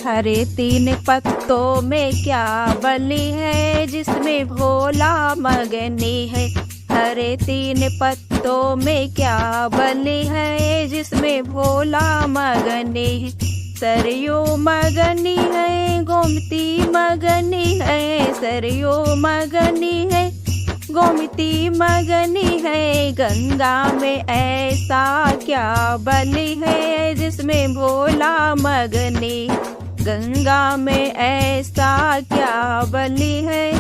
हरे तीन पत्तों में क्या बली है जिसमें भोला मगनी है। हरे तीन पत्तों में क्या बली है जिसमें भोला मगनी है। सरयू मगनी है गोमती मगनी है, सरयू मगनी है गोमती मगनी है। गंगा में ऐसा क्या बली है जिसमें भोला मगनी। गंगा में ऐसा क्या बली है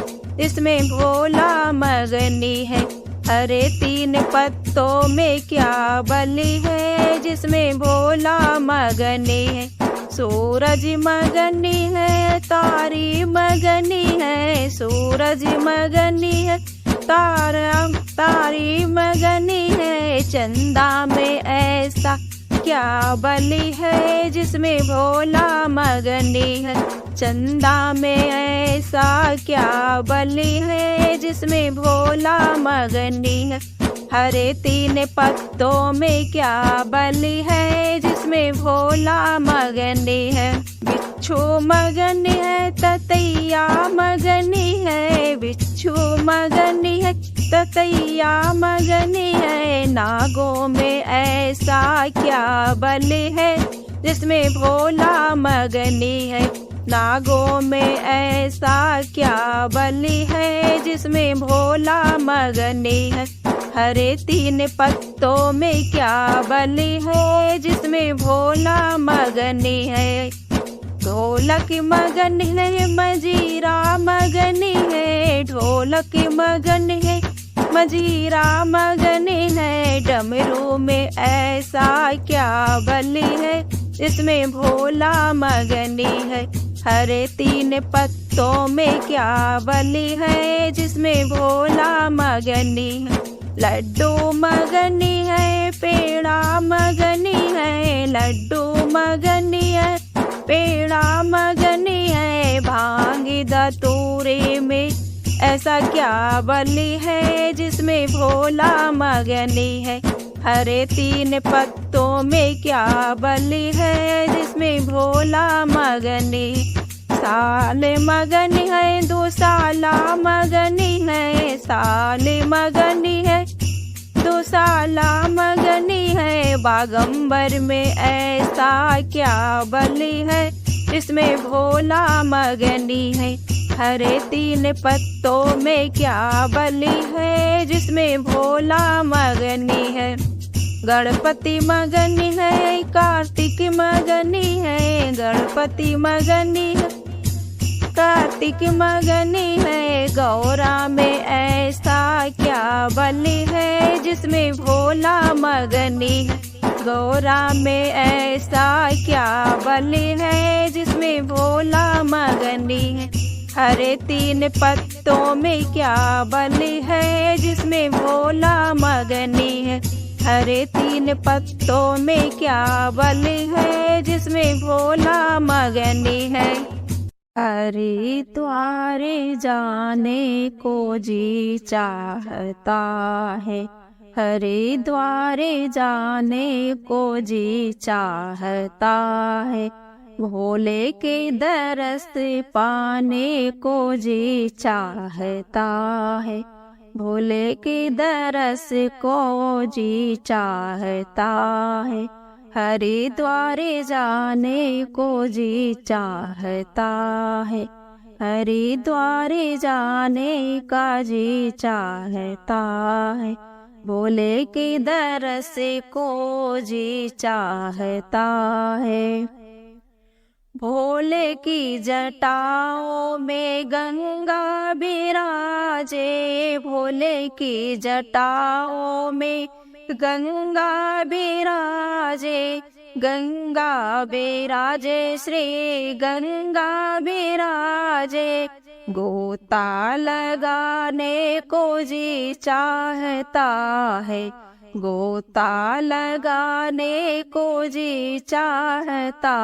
इसमें भोला मगनी है। हरे तीन पत्तों में क्या बली है जिसमें भोला मगनी है। सूरज मगनी है तारी मगनी है, सूरज मगनी है तारी मगनी है। चंदा में ऐसा क्या बली है जिसमें भोला मगनी है। चंदा में ऐसा क्या बली है जिसमें भोला मगनी है। हरे तीन पत्तों में क्या बली है जिसमें भोला मगनी है। बिच्छू मगनी है ततैया मगनी है, बिच्छू मगनी है ततैया मगनी है। नागों में ऐसा क्या बली है जिसमें भोला मगनी है। नागों में ऐसा क्या बली है जिसमें भोला मगनी है। हरे तीन पत्तों में क्या बली है जिसमें भोला मगनी है। ढोलक मगनी है मजीरा मगनी है, ढोलक मगनी है मजीरा मगनी है। डमरू में ऐसा क्या बली है जिसमें भोला मगनी है। हरे तीन पत्तों में क्या बली है जिसमें भोला मगनी है। लड्डू मगनी है पेड़ा मगनी है, लड्डू मगनी है पेड़ा मगनी है। भांग धतूरे में ऐसा क्या बली है जिसमें भोला मगनी है। हरे तीन पत्तों में क्या बली है जिसमें भोला मगनी। साल मगनी है दो साला मगनी है, साल मगनी है दो साला मगनी है। बागंबर में ऐसा क्या बली है जिसमें भोला मगनी है। हरे तीन पत्तों में क्या बली है जिसमें भोला मगनी है। गणपति मगनी है कार्तिक मगनी है, गणपति मगनी है कार्तिक मगनी है। गौरा में ऐसा क्या बली है जिसमें भोला मगनी है। गौरा में ऐसा क्या बली है जिसमें भोला मगनी है। हरे तीन पत्तों में क्या बली है जिसमें भोला मगनी है। हरे तीन पत्तों में क्या बली है जिसमें भोला मगनी है। हरिद्वार जाने को जी चाहता है, हरिद्वार जाने को जी चाहता है। भोले के दरस पाने को जी चाहता है, भोले के दरस को जी चाहता है। हरिद्वार जाने को जी चाहता है, हरिद्वार जाने का जी चाहता है। भोले के दरस को जी चाहता है। भोले की जटाओं में गंगा बिराजे, भोले की जटाओं में गंगा बिराजे। गंगा बिराजे श्री गंगा बिराजे। गोता लगाने को जी चाहता है, गोता लगाने को जी चाहता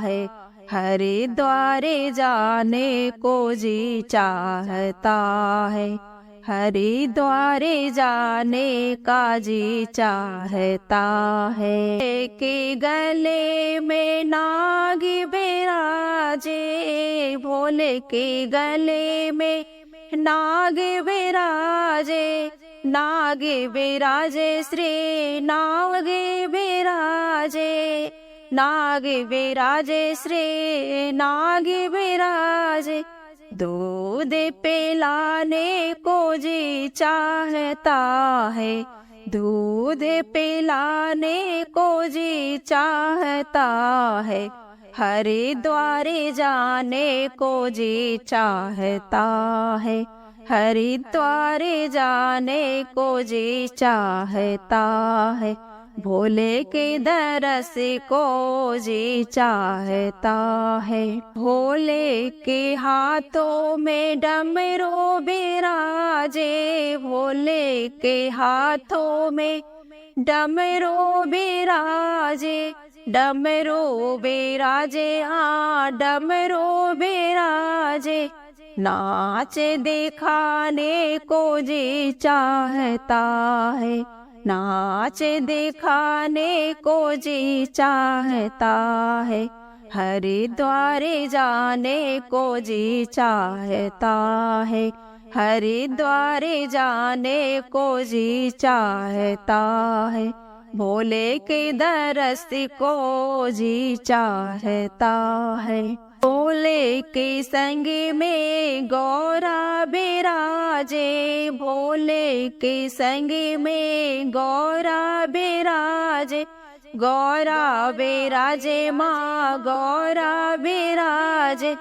है। हरिद्वार जाने को जी चाहता है, हरिद्वार जाने का जी चाहता है। के गले में नाग बिराजे, बिराजे, भोले के गले में नाग बिराजे, नाग बिराजे श्री नाग बिराजे, नाग बिराजे श्री नाग बिराजे। दूध पिलाने को जी चाहता है, दूध पिलाने को जी चाहता है, हरिद्वार जाने को जी चाहता है, हरिद्वार जाने को जी चाहता है, भोले के दरस को जी चाहता है। भोले के हाथों में डमरू बिराजे, भोले के हाथों में डमरू बिराजे, डमरू बिराजे, हाँ डमरू बिराजे। नाच दिखाने को जी चाहता है, नाच दिखाने को जी चाहता है, हरिद्वार जाने को जी चाहता है, हरिद्वार जाने को जी चाहता है, भोले के दरस को जी चाहता है। भोले के संग में गौरा बिराजे, भोले के संग में गौरा बिराजे, गौरा बिराजे माँ गौरा बिराजे।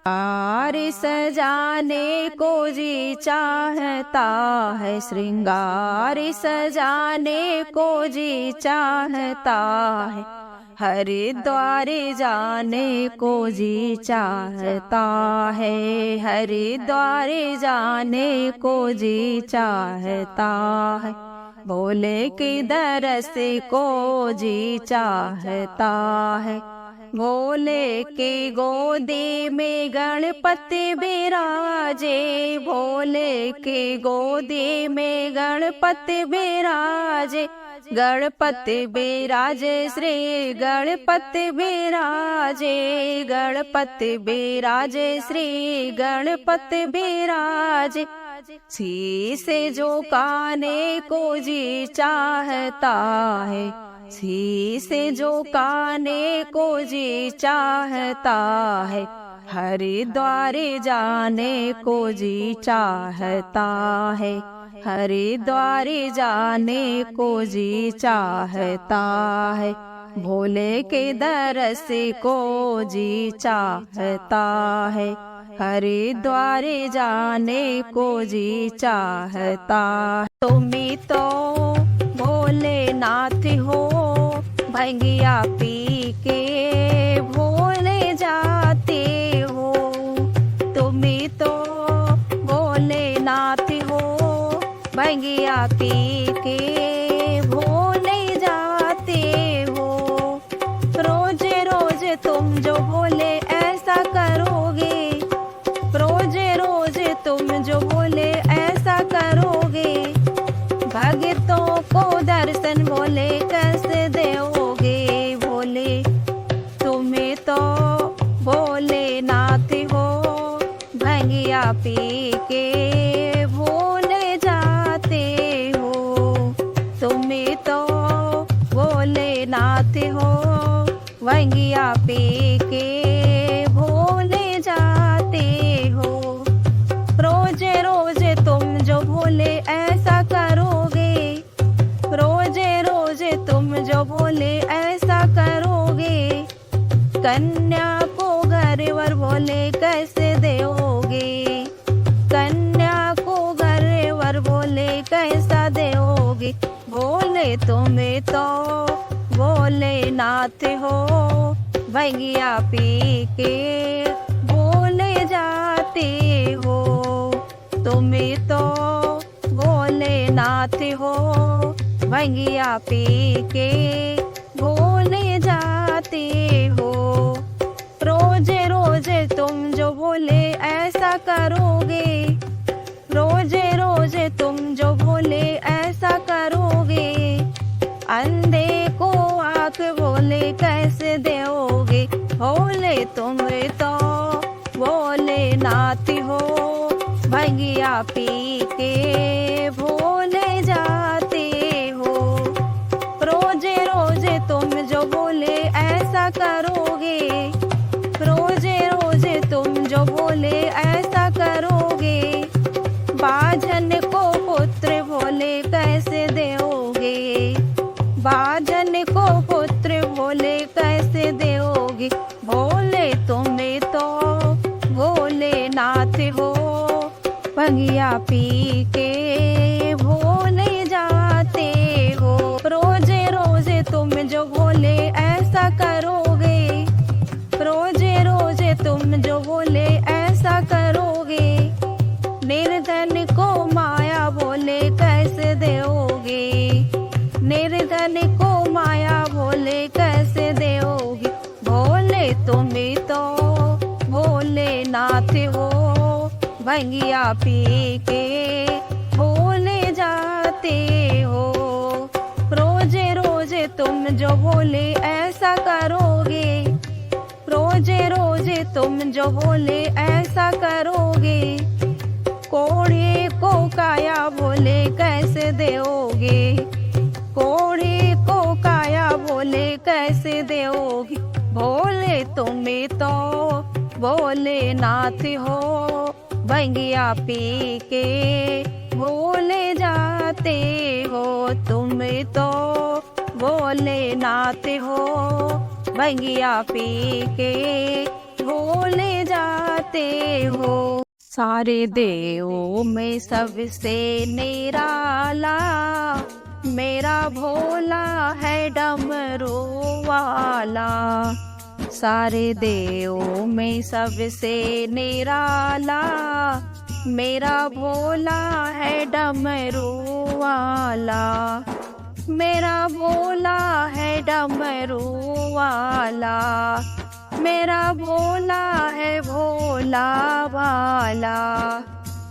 हार सजाने को जी चाहता है, श्रृंगार सजाने को जी चाहता है, हरिद्वार जाने को जी चाहता है, हरिद्वार जाने को जी चाहता है, भोले के दरस को जी चाहता है। भोले के गोदी में गणपति बिराजे, भोले के गोदी में गणपति बिराजे, गणपति बिराजे श्री गणपति बिराजे, गणपति बिराजे श्री गणपति बिराजे। शीश झुकाने को जी चाहता है, शीश झुकाने को जी चाहता है, हरिद्वार जाने को जी चाहता है, हरिद्वार जाने को जी चाहता है, भोले के दरस को जी चाहता है, हरिद्वार जाने को जी चाहता। तुम तो भोलेनाथ हो, भंगिया पी के भोले जाते हो, तुम तो भोलेनाथ हो, भंगिया पी के भोले जाते हो। रोज रोज तुम जो भोले ऐसा करोगे, रोज रोज तुम जो भोले ऐसा करोगे, भक्तों को दर्शन भोले कैसे दोगे। भोले तुम्हें तो भोलेनाथ हो, भंगिया पी के भोले जाते हो, तुम्हें तो भोलेनाथ हो, भंगिया पी के भोले जाते हो। रोज रोज तुम जो भोले ऐसा करोगे, रोज रोज तुम जो भोले ऐसा करोगे, कन्या को घर वर भोले कैसे दोगे, कन्या को घर वर भोले कैसा दोगे। भोले तुम्हें तो भोलेनाथ हो, भंगिया पी के भोले जाते हो, तुम्हें तो भोलेनाथ हो, भंगिया पी के भोले जाते हो। रोज रोज तुम जो भोले ऐसा करोगे, रोज रोज तुम जो भोले ऐसा करोगे, अंधे को आँख भोले कैसे दोगे। भोले तुम तो भोलेनाथ हो। भंगिया पी के भोले जाते हो। रोजे रोजे तुम जो बोले ऐसा करोगे। रोजे रोजे तुम जो बोले ऐसा करोगे। बाजन को पुत्र भोले कैसे दोगे। बाजन को पुत्र भोले कैसे दोगे। भोले तुम्हें तो भोलेनाथ हो। भंगिया पी के भोले जाते हो। रोजे रोजे तुम जो बोले ऐसा करोगे। रोजे रोजे तुम जो बोले ऐसा करोगे। निर्धन को माया बोले कैसे दोगे। निर्धन को माया बोले कैसे दोगे। भोले तुम्हें तो भोलेनाथ हो। भंगिया पी के भोले जाते हो। रोजे रोजे तुम जो बोले ऐसा करोगे। रोजे रोजे तुम जो बोले ऐसा करोगे। कोढ़े को काया बोले कैसे दोगे। कोढ़े को काया बोले कैसे दोगे। भोले तुम्हें तो भोलेनाथ हो। भंगिया पी के भोले जाते हो। तुम्हें तो भोलेनाथ हो। भंगिया पी के भोले जाते हो। सारे देवों में सबसे निराला मेरा भोला है डमरू वाला। सारे देवों में सबसे निराला मेरा भोला है डमरू वाला। मेरा भोला है डमरू वाला। मेरा भोला है भोला वाला।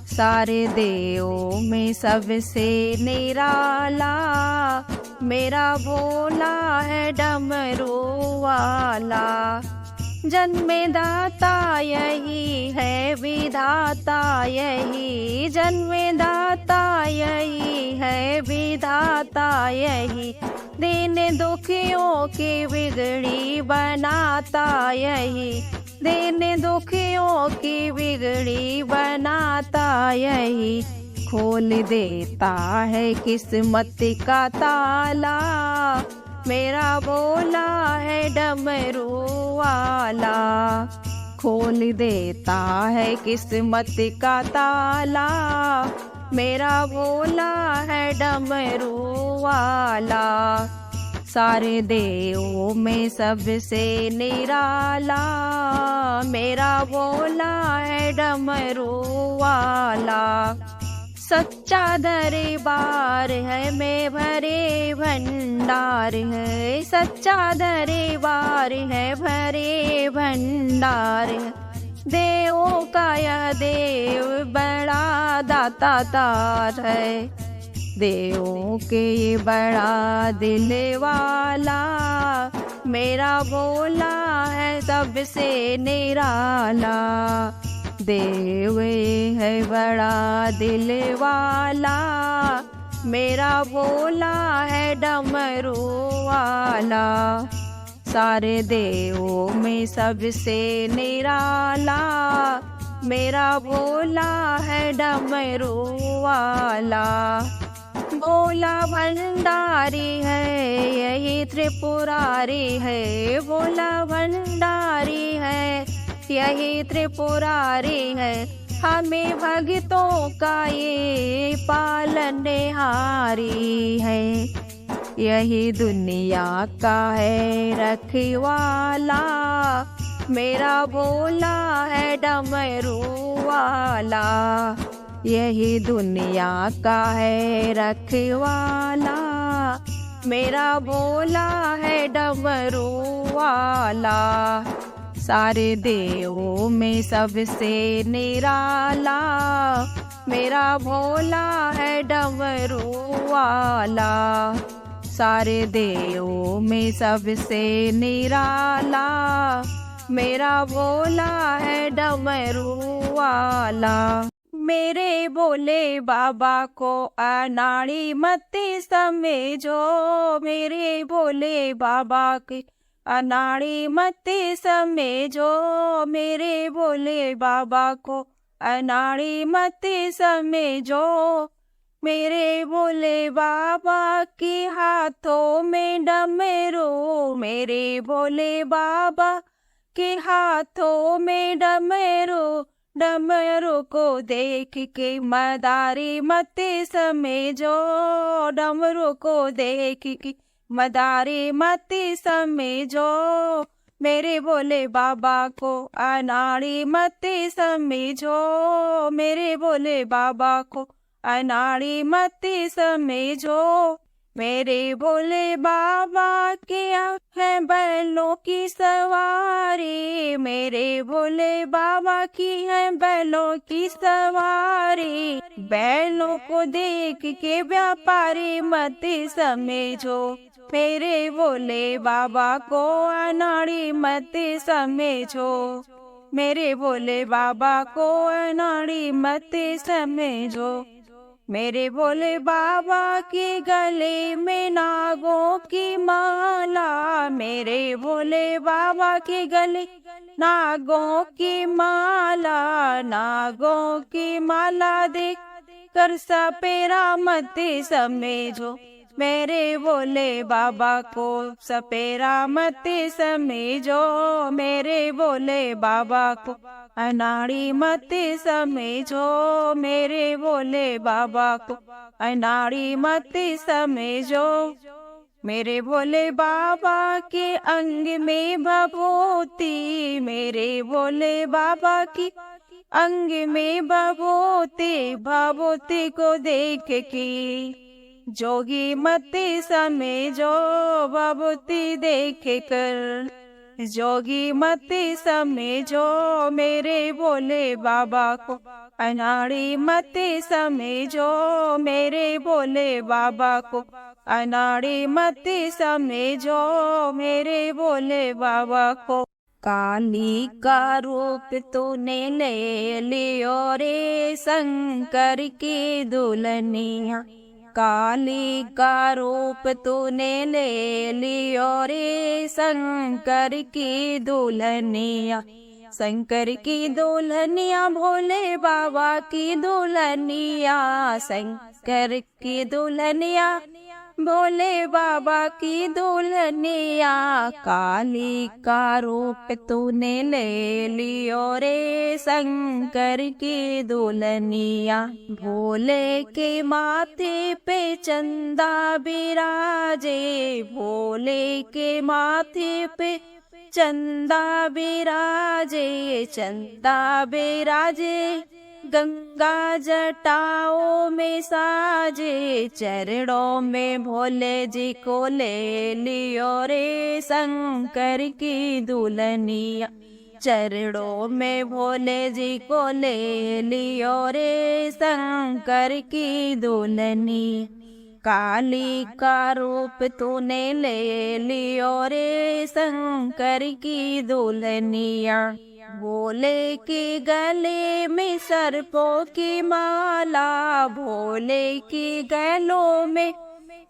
सारे देवों में सबसे निराला मेरा भोला है डमरू वाला। जन्मदाता यही है विधाता यही। जन्मदाता यही है विधाता यही। दीन दुखियों की बिगड़ी बनाता यही। दीन दुखियों की बिगड़ी बनाता यही। खोल देता है किस्मत का ताला मेरा भोला है डमरू वाला। खोल देता है किस्मत का ताला मेरा भोला है डमरू वाला। सारे देवों में सबसे निराला मेरा भोला है डमरू वाला। सच्चा दरबार है में भरे भंडार है। सच्चा दरबार है भरे भंडार है। देवों का यह देव बड़ा दाता तार है। देवों के ये बड़ा दिल वाला मेरा भोला है सबसे निराला। देव है बड़ा दिल वाला मेरा भोला है डमरू वाला। सारे देवों में सबसे निराला मेरा भोला है डमरू वाला। भोला भंडारी है यही त्रिपुरारी है। भोला भंडारी है यही त्रिपुरारी है। हमें भक्तों का ये पालनहारी है। यही दुनिया का है रखवाला मेरा भोला है डमरू वाला। यही दुनिया का है रखवाला मेरा भोला है डमरू वाला। सारे देवों में सबसे निराला मेरा भोला है डमरू वाला। सारे देवों में सबसे निराला मेरा भोला है डमरू वाला। मेरे भोले बाबा को अनाड़ी मत समझो, मेरे भोले बाबा की अनाड़ी मत समझो, मेरे भोले बाबा को अनाड़ी मत समझो। मेरे भोले बाबा के हाथों में डमरू, मेरे भोले बाबा के हाथों में डमरू, डमरू को देख के मदारी मत समझो, डमरू को देख के मदारी मत समझो। मेरे भोले बाबा को अनाड़ी मत समझो, मेरे भोले बाबा को अनाड़ी मत समझो। मेरे भोले बाबा के है बैलों की सवारी, मेरे भोले बाबा की है बैलों की सवारी। बैलों को देख के व्यापारी मत समझो, मेरे भोले बाबा को अनाड़ी मत समझो, मेरे भोले बाबा को अनाड़ी मत समझो। मेरे भोले बाबा के गले में नागों की माला, मेरे भोले बाबा के गले नागों की माला, नागों की माला देख कर सपेरा मत समझो, मेरे भोले बाबा को सपेरा मत समझो, मेरे भोले बाबा को अनाड़ी मत समझो, मेरे भोले बाबा को अनाड़ी मत समझो। मेरे भोले बाबा के अंग में भभूति, मेरे भोले बाबा की अंग में भभूति, भभूति को देख के जोगी मत समझो, भभूति देख कर जोगी मत समझो। मेरे भोले बाबा को अनाड़ी मत समझो, मेरे भोले बाबा को अनाड़ी मत समझो, मेरे भोले बाबा को। काली का रूप तूने ले लियो रे शंकर की दुल्हनिया, काली का रूप तूने ले लियो रे शंकर की दुल्हनिया, शंकर की दुल्हनिया भोले बाबा की दुल्हनिया, शंकर की दुल्हनिया भोले बाबा की दुल्हनिया। काली का रूप तूने ले लियो रे शंकर की दुल्हनिया, भोले के माथे पे चंदा बिराजे, भोले के माथे पे चंदा बिराजे, चंदा बिराजे गंगा जटाओं में साजे, चरणों में भोले जी को ले लियो रे शंकर की दुल्हनिया, चरणों में भोले जी को ले लियो रे शंकर की दुल्हनिया। काली का रूप तूने ले लियो रे शंकर की दुल्हनिया, भोले के गले में सर्पों की माला, भोले के गलों में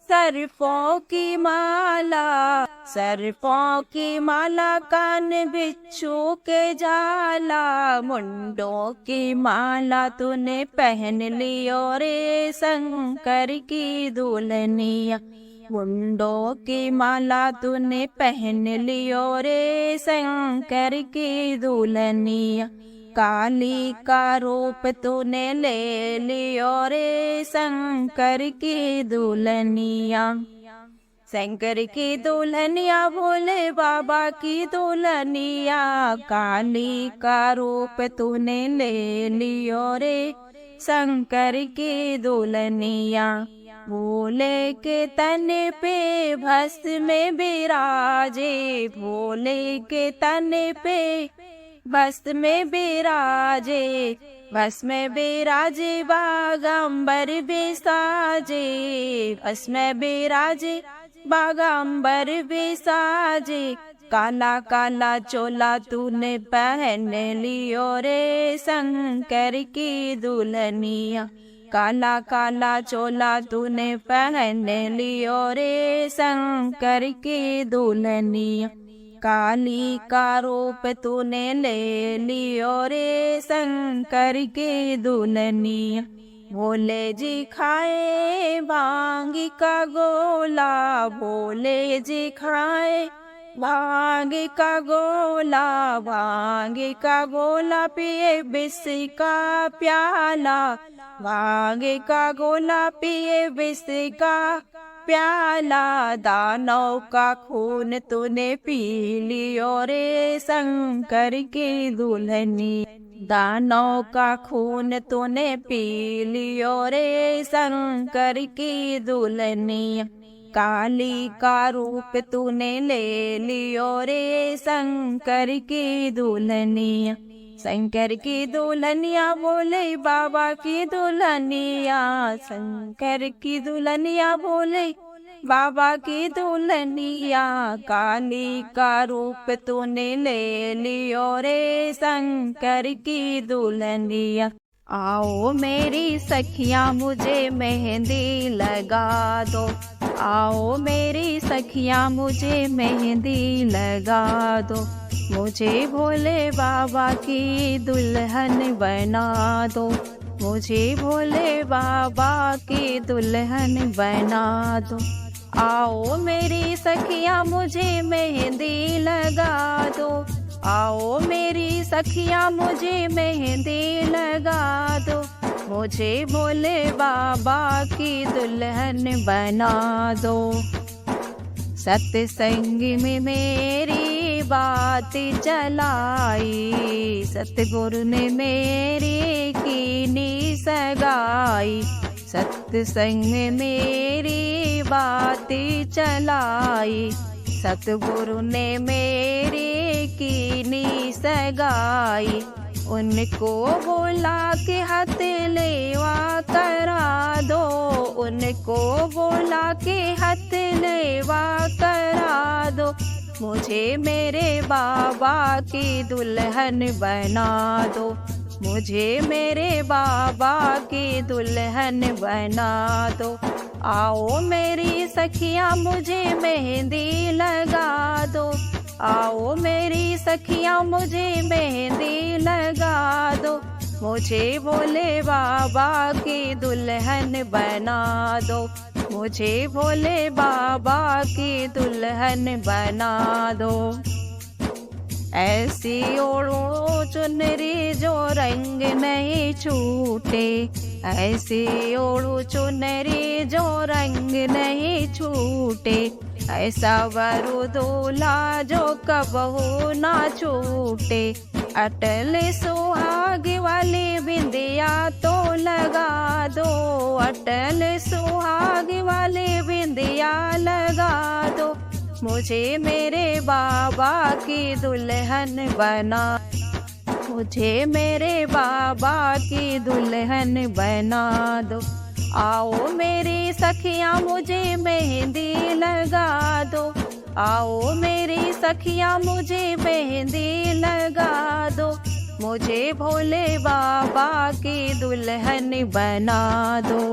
सर्पों की माला, सर्पों की माला कान बिच्छू के जाला, मुंडों की माला तूने पहन लियो रे शंकर की दुल्हनिया, मुंडों की माला तूने पहन लियो रे शंकर की दुल्हनिया। काली का रूप तूने ले लियो रे शंकर की दुल्हनिया, शंकर की दुल्हनिया भोले बाबा की दुल्हनिया। काली का रूप तूने ले लियो रे शंकर की दुल्हनिया, भोले के तन पे भस्म में बिराजे, भोले के तन पे भस्म में बिराजे, भस्म में बिराजे बागंबर बिसाजे, भस्म में बिराजे बागंबर बिसाजे, काला काला चोला तूने पहन लियो रे शंकर की दुल्हनिया। काला काला चोला तूने पहन लियो रे शंकर की दुल्हनिया। काली का रूप तूने ले लियो रे शंकर की दुल्हनिया। भोले जी खाए भांग का गोला, भोले जी खाए भांग का गोला, भांग का गोला पिए विष का प्याला, भांग का गोला पिए विष का प्याला। दानव का खून तूने पी लियो रे शंकर की दुल्हनी। दानव का खून तूने पी लियो रे शंकर की दुल्हनी। काली का रूप तूने ले लियो रे शंकर की दुल्हनिया। शंकर की दुल्हनिया बोले बाबा की दुल्हनिया, शंकर की दुल्हनिया बोले बाबा की दुल्हनिया। काली का रूप तूने ले लियो रे शंकर की दुल्हनिया। आओ मेरी सखियाँ मुझे मेहंदी लगा दो, आओ मेरी सखियाँ मुझे मेहंदी लगा दो। मुझे भोले बाबा की दुल्हन बना दो, मुझे भोले बाबा की दुल्हन बना दो। आओ मेरी सखियाँ मुझे मेहंदी लगा दो, आओ मेरी सखियाँ मुझे मेहंदी लगा दो। मुझे भोले बाबा की दुल्हन बना दो। सत्संग में मेरी बात चलाई, सतगुरु ने मेरी कीनी सगाई। सत्संग में मेरी बात चलाई, सतगुरु ने मेरी कीनी सगाई। उनको बोला के हाथ लेवा करा दो, उनको बोला के हाथ लेवा करा दो। मुझे मेरे बाबा की दुल्हन बना दो, मुझे मेरे बाबा की दुल्हन बना दो। आओ मेरी सखियाँ मुझे मेहंदी लगा दो, आओ मेरी सखियाँ मुझे मेहंदी लगा दो। मुझे भोले बाबा की दुल्हन बना दो, मुझे भोले बाबा की दुल्हन बना दो। ऐसी ओढ़ो चुनरी जो रंग नहीं छूटे, ऐसी ओढ़ो चुनरी जो रंग नहीं छूटे। ऐसा वरु दूल्हा जो कबहू ना छूटे। अटल सुहाग वाली बिंदिया तो लगा दो, अटल सुहाग वाली बिंदिया लगा दो। मुझे मेरे बाबा की दुल्हन बना, मुझे मेरे बाबा की दुल्हन बना दो। आओ मेरी सखियाँ मुझे मेहंदी लगा दो, आओ मेरी सखियाँ मुझे मेहंदी लगा दो। मुझे भोले बाबा की दुल्हन बना दो।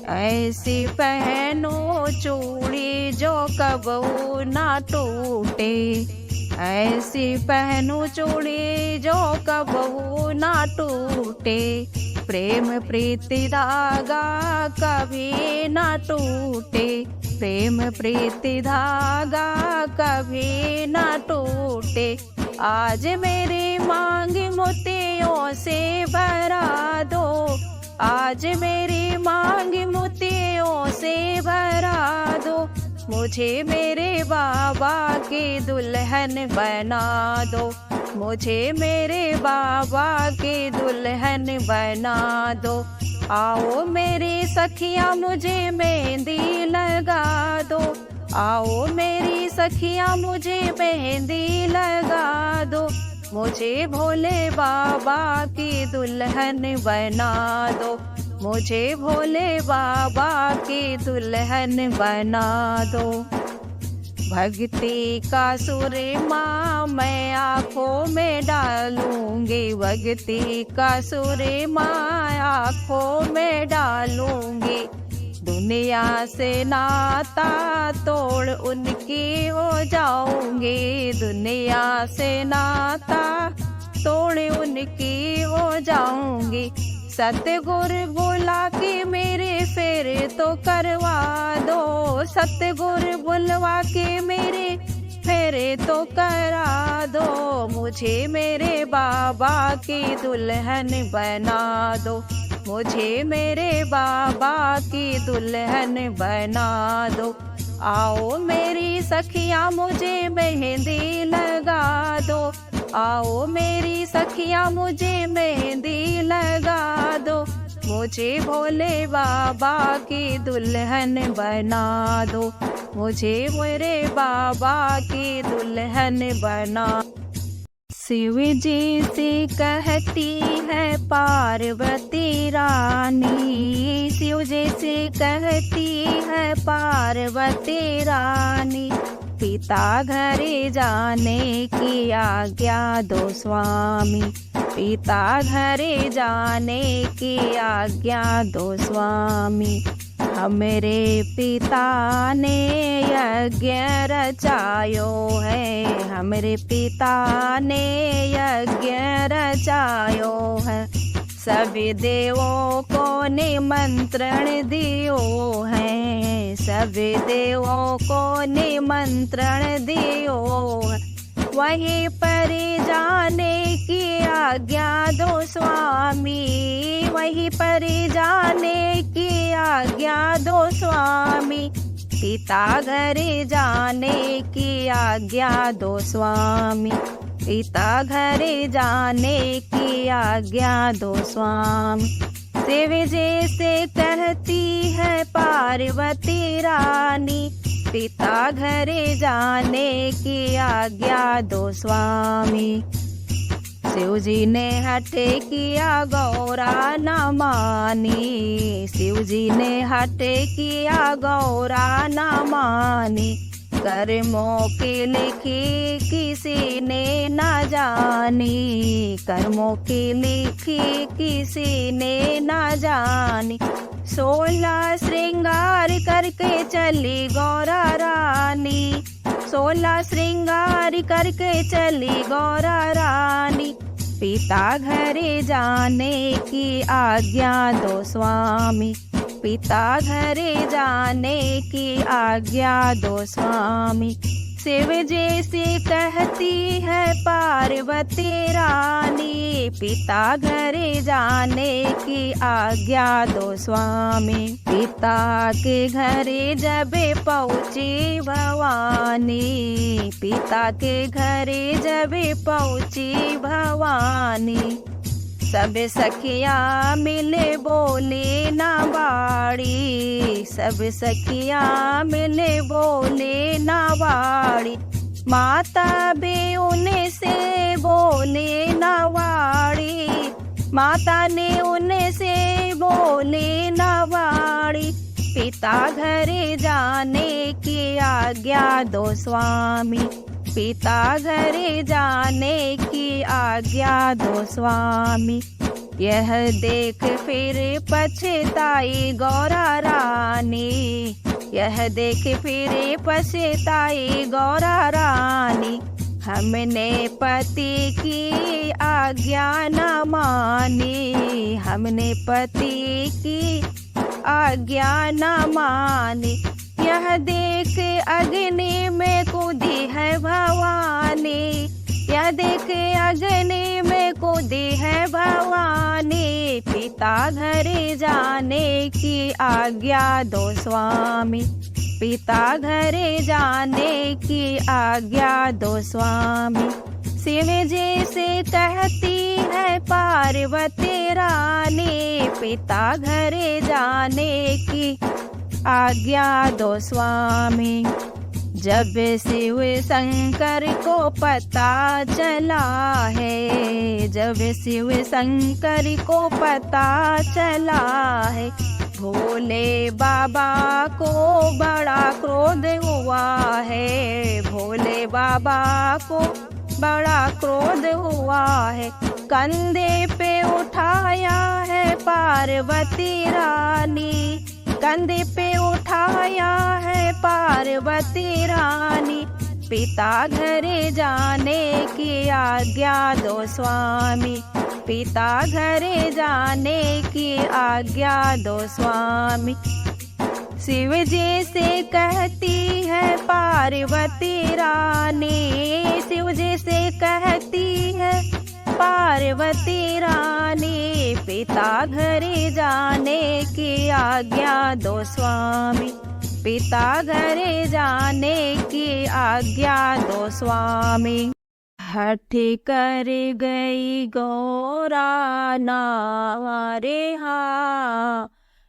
ऐसी पहनो चूड़ी जो कबहू ना टूटे, ऐसी पहनो चूड़ी जो कबहू ना टूटे। प्रेम प्रीति धागा कभी ना टूटे, प्रेम प्रीति धागा कभी ना टूटे। आज मेरी मांग मोतियों से भरा दो, आज मेरी मांग मोतियों से भरा दो। मुझे मेरे बाबा की दुल्हन बना दो, मुझे मेरे बाबा की दुल्हन बना दो। आओ मेरी सखियाँ मुझे मेहंदी लगा दो, आओ मेरी सखियाँ मुझे मेहंदी लगा दो। मुझे भोले बाबा की दुल्हन बना दो, मुझे भोले बाबा की दुल्हन बना दो। भक्ति का सुरमा मैं आँखों में डालूंगी, भक्ति का सुरमा आँखों में डालूंगी। दुनिया से नाता तोड़ उनकी हो जाऊंगी, दुनिया से नाता तोड़ उनकी हो जाऊंगी। सतगुरु बुला के मेरे फेरे तो करवा दो, सतगुरु बुलवा के मेरे फेरे तो करा दो। मुझे मेरे बाबा की दुल्हन बना दो, मुझे मेरे बाबा की दुल्हन बना दो। आओ मेरी सखियाँ मुझे मेहंदी लगा दो, आओ मेरी सखियाँ मुझे मेहंदी लगा दो। मुझे भोले बाबा की दुल्हन बना दो, मुझे मेरे बाबा की दुल्हन बना। शिव जी से कहती है पार्वती रानी, शिव जी से कहती है पार्वती रानी। पिता घरे जाने की आज्ञा दो स्वामी, पिता घरे जाने की आज्ञा दो स्वामी। हमरे पिता ने यज्ञ रचायो है, हमरे पिता ने यज्ञ रचायो है। सभी देवों को निमंत्रण दियो है, सभी देवों को निमंत्रण दियो है। वहीं पर जाने की आज्ञा दो स्वामी, वहीं पर जाने की आज्ञा दो स्वामी। पिता घरे जाने की आज्ञा दो स्वामी, पिता घरे जाने की आज्ञा दो स्वामी। शिव जी से कहती है पार्वती रानी, पिता घरे जाने की आज्ञा दो स्वामी। शिव जी ने हठ किया गौरा न मानी, शिव जी ने हठ किया गौरा न मानी। कर्मों की लिखी किसी ने न जानी, कर्मों की लिखी किसी ने न जानी। 16 श्रृंगार करके चली गौरा रानी, 16 श्रृंगार करके चली गौरा रानी। पिता घरे जाने की आज्ञा दो स्वामी, पिता घरे जाने की आज्ञा दो स्वामी। शिव जी से कहती है पार्वती रानी, पिता घरे जाने की आज्ञा दो स्वामी। पिता के घरे जब पहुँची भवानी, पिता के घरे जब पहुँची भवानी। सब सखियाँ मिले बोले ना बाड़ी, सब सखियाँ मिले बोले ना बाड़ी। माता भी उन्हें से बोले ना बाड़ी, माता ने उन्हें से बोले ना बाड़ी। पिता घरे जाने की आज्ञा दो स्वामी, पिता घरे जाने की आज्ञा दो स्वामी। यह देख फिर पछताई गौरा रानी, यह देख फिर पछताई गौरा रानी। हमने पति की आज्ञा न मानी, हमने पति की आज्ञा न मानी। यह देख अग्नि में कूदी है भवानी, यह देख अग्नि में कूदी है भवानी। पिता घरे जाने की आज्ञा दो स्वामी, पिता घरे जाने की आज्ञा दो स्वामी। शिव जी से कहती है पार्वती रानी, पिता घरे जाने की आज्ञा दो स्वामी। जब शिव शंकर को पता चला है, जब शिव शंकर को पता चला है, भोले बाबा को बड़ा क्रोध हुआ है, भोले बाबा को बड़ा क्रोध हुआ है। कंधे पे उठाया है पार्वती रानी, कंधे पे उठाया है पार्वती रानी। पिता घरे जाने की आज्ञा दो स्वामी, पिता घरे जाने की आज्ञा दो स्वामी। शिव जी से कहती है पार्वती रानी, शिव जी से कहती है पार्वती रानी। पिता घरे जाने की आज्ञा दो स्वामी, पिता घरे जाने की आज्ञा दो स्वामी। हठ कर गई गौरा नारे हा,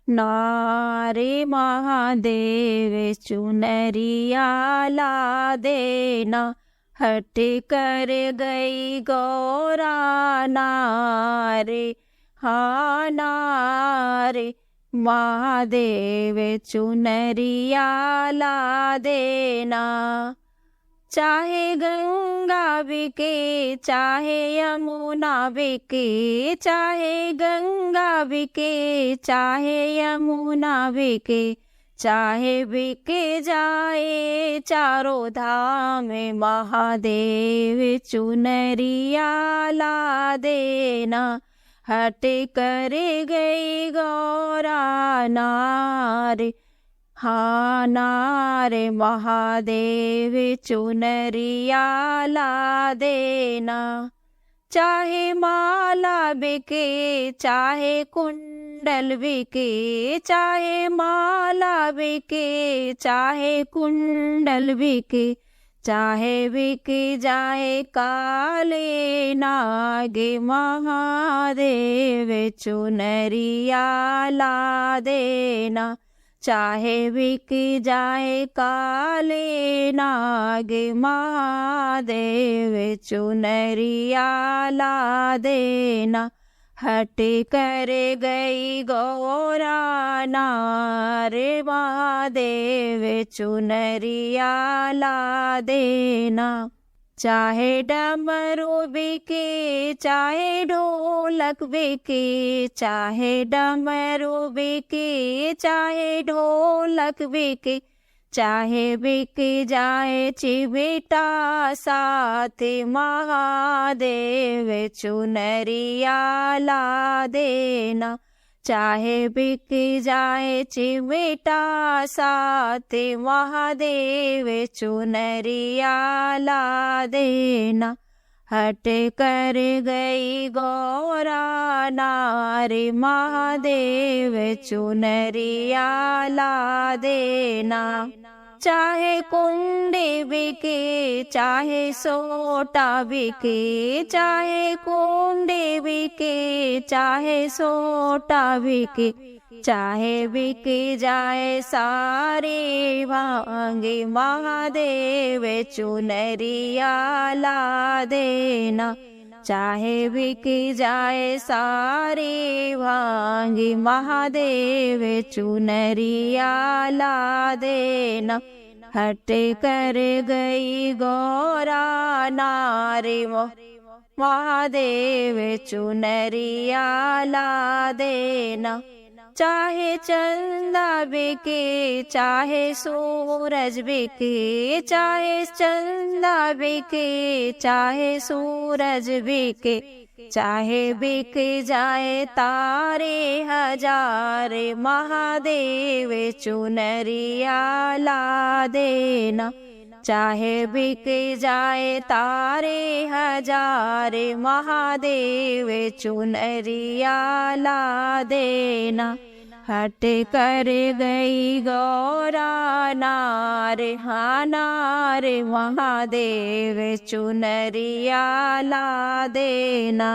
नारे महादेव चुनरिया ला देना। हठ कर गई गौरा नारे हा, नारे महादेव चुनरिया ला देना। चाहे गंगा बिके चाहे यमुना बिके, चाहे गंगा बिके चाहे यमुना बिके, चाहे बिके जाए चारों धाम महादेव चुनरिया ला देना। हट कर गई गौरा नारे हा, नारे महादेव चुनरिया ला देना। चाहे माला बिके चाहे कुंडल बिके, चाहे माला बिके चाहे कुंडल बिके, चाहे बिक जाए काले नागे महादेव चुनरिया ला देना। चाहे बिक जाए काले नागे महादेव चुनरिया ला देना। हट कर गई गौरा नारे महादेव चुनरिया ला देना। चाहे डमरू बिके चाहे ढोलक बिके, चाहे डमरू बिके चाहे ढोलक बिके, चाहे बिक जाए चिबिटा साथ महादेव चुनरिया ला देना। चाहे बिक जाए चिबिटा साथ महादेव चुनरिया ला देना। हट कर गई गौरा नारे महादेव चुनरिया ला देना। चाहे कुंडे बिके चाहे सोटा बिके, चाहे कुंडे बिके चाहे सोटा बिके, चाहे बिक जाए सारे भांगे महादेव चुनरिया ला देना। चाहे बिक जाए सारे भांगे महादेव चुनरिया ला देना। हट कर गई गौरा नारे महादेव चुनरिया ला देना। चाहे चंदा बिके चाहे सूरज बिके, चाहे चंदा बिके चाहे सूरज बिके, चाहे बिक जाए तारे हजार महादेव चुनरिया ला देना। चाहे बिक जाए तारे हजार महादेव चुनरिया ला देना। हट कर गई गौरा नारे हा, नारे महादेव चुनरिया ला देना।